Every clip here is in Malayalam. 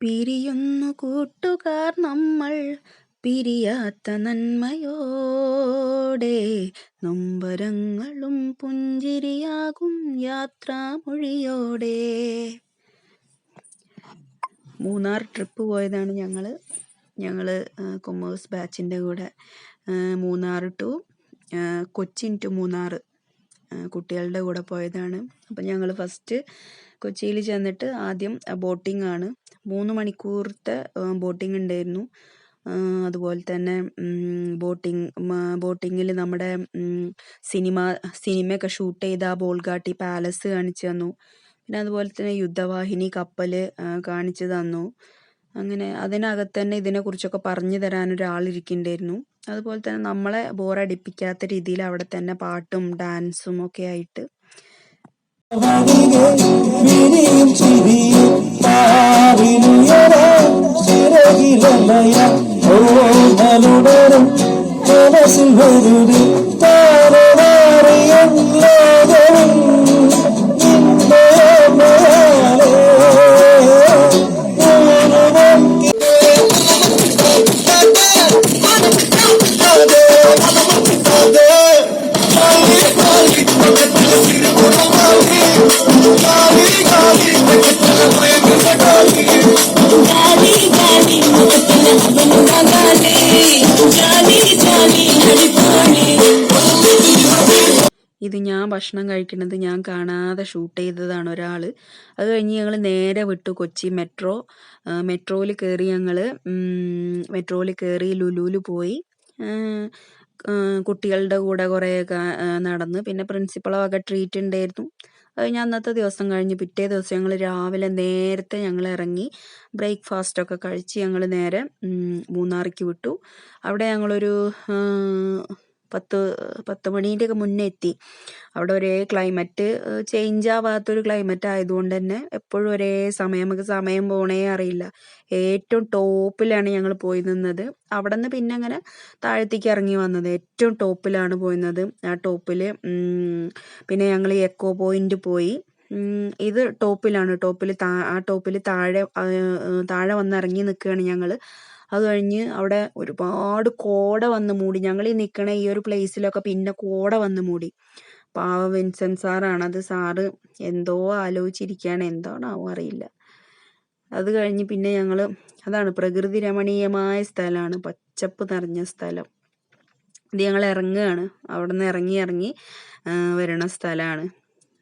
പിരിയുന്നു കൂട്ടുകാർ നമ്മൾ പിരിയാത്ത നന്മയോടെ, നൊമ്പരങ്ങളും പുഞ്ചിരിയാകും യാത്രാമൊഴിയോടെ. മൂന്നാർ ട്രിപ്പ് പോയതാണ് ഞങ്ങൾ കൊമേഴ്സ് ബാച്ചിൻ്റെ കൂടെ. മൂന്നാർ ടു കൊച്ചിൻ ടു മൂന്നാർ കുട്ടികളുടെ കൂടെ പോയതാണ്. അപ്പം ഞങ്ങൾ ഫസ്റ്റ് കൊച്ചിയിൽ ചെന്നിട്ട് ആദ്യം ബോട്ടിംഗ് ആണ്. 3 മണിക്കൂറത്തെ ബോട്ടിംഗ് ഉണ്ടായിരുന്നു. അതുപോലെ തന്നെ ബോട്ടിങ്ങിൽ നമ്മുടെ സിനിമയൊക്കെ ഷൂട്ട് ചെയ്ത ബോൾഗാട്ടി പാലസ് കാണിച്ചു തന്നു. പിന്നെ അതുപോലെ തന്നെ യുദ്ധവാഹിനി കപ്പൽ കാണിച്ചു തന്നു. അങ്ങനെ അതിനകത്ത് തന്നെ ഇതിനെക്കുറിച്ചൊക്കെ പറഞ്ഞു തരാൻ ഒരാളിരിക്കുന്നുണ്ടായിരുന്നു. അതുപോലെ തന്നെ നമ്മളെ ബോറടിപ്പിക്കാത്ത രീതിയിൽ അവിടെ തന്നെ പാട്ടും ഡാൻസും ഒക്കെ ആയിട്ട് ഇത് ഞാൻ ഭക്ഷണം കഴിക്കുന്നത് ഞാൻ കാണാതെ ഷൂട്ട് ചെയ്തതാണ് ഒരാൾ. അത് കഴിഞ്ഞ് ഞങ്ങൾ നേരെ വിട്ടു കൊച്ചി മെട്രോയിൽ കയറി ലുലുവിൽ പോയി. കുട്ടികളുടെ കൂടെ കുറേ നടന്ന്. പിന്നെ പ്രിൻസിപ്പളെ വക ട്രീറ്റ് ഉണ്ടായിരുന്നു. അത് ഞാൻ അന്നത്തെ ദിവസം കഴിഞ്ഞ് പിറ്റേ ദിവസം ഞങ്ങൾ രാവിലെ നേരത്തെ ഞങ്ങൾ ഇറങ്ങി ബ്രേക്ക്ഫാസ്റ്റൊക്കെ കഴിച്ച് ഞങ്ങൾ നേരെ മൂന്നാറിലേക്ക് വിട്ടു. അവിടെ ഞങ്ങളൊരു 10 മണീൻ്റെയൊക്കെ മുന്നേ എത്തി. അവിടെ ഒരേ ക്ലൈമറ്റ് ചേഞ്ച് ആവാത്തൊരു ക്ലൈമറ്റ് ആയതുകൊണ്ട് തന്നെ എപ്പോഴും ഒരേ സമയം, നമുക്ക് സമയം പോണേ അറിയില്ല. ഏറ്റവും ടോപ്പിലാണ് ഞങ്ങൾ പോയി നിന്നത്. അവിടെ നിന്ന് പിന്നെ അങ്ങനെ താഴത്തേക്ക് ഇറങ്ങി വന്നത്. ഏറ്റവും ടോപ്പിലാണ് പോയി നിന്നത്. ആ ടോപ്പിൽ പിന്നെ ഞങ്ങൾ എക്കോ പോയിന്റ് പോയി. ഇത് ടോപ്പിലാണ്. ആ ടോപ്പിൽ താഴെ വന്ന് ഇറങ്ങി നിൽക്കുകയാണ് ഞങ്ങൾ. അത് കഴിഞ്ഞ് അവിടെ ഒരുപാട് കോട വന്ന് മൂടി. ഞങ്ങൾ ഈ നിൽക്കണ ഈ ഒരു പ്ലേസിലൊക്കെ പിന്നെ കോട വന്ന് മൂടി. പാവ വിൻസെൻ്റ് സാറാണ്. അത് സാറ് എന്തോ ആലോചിച്ചിരിക്കുകയാണ്, എന്താണാവോ അറിയില്ല. അത് കഴിഞ്ഞ് പിന്നെ അതാണ് പ്രകൃതി രമണീയമായ സ്ഥലമാണ്, പച്ചപ്പ് നിറഞ്ഞ സ്ഥലം. ഇത് ഞങ്ങൾ ഇറങ്ങുകയാണ്. അവിടെ നിന്ന് ഇറങ്ങി വരണ സ്ഥലമാണ്.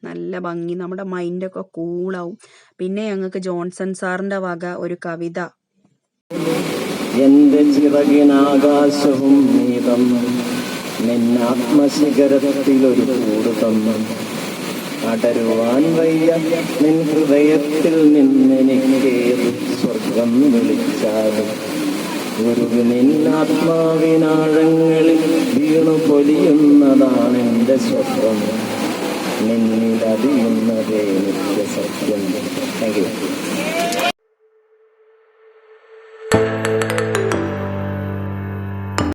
നല്ല ഭംഗി, നമ്മുടെ മൈൻഡൊക്കെ കൂളാവും. പിന്നെ ഞങ്ങൾക്ക് ജോൺസൺ സാറിൻ്റെ വക ഒരു കവിത. എന്റെ ചിറകിനാകാശവും നീ തന്നു, നിന്നാത്മശിഖരത്തിലൊരു കൂട് തന്നു. അടരുവാൻ വയ്യ നിൻ ഹൃദയത്തിൽ നിന്നെനിക്കേത് സ്വർഗം വിളിച്ചാലും ഗുരു നിന്നാത്മാവിനാഴങ്ങളിൽ വീണു പൊലിയുന്നതാണെന്റെ സ്വപ്നം. നിന്നിലറിയുന്നതേ നിത്യസത്യം. Thank U.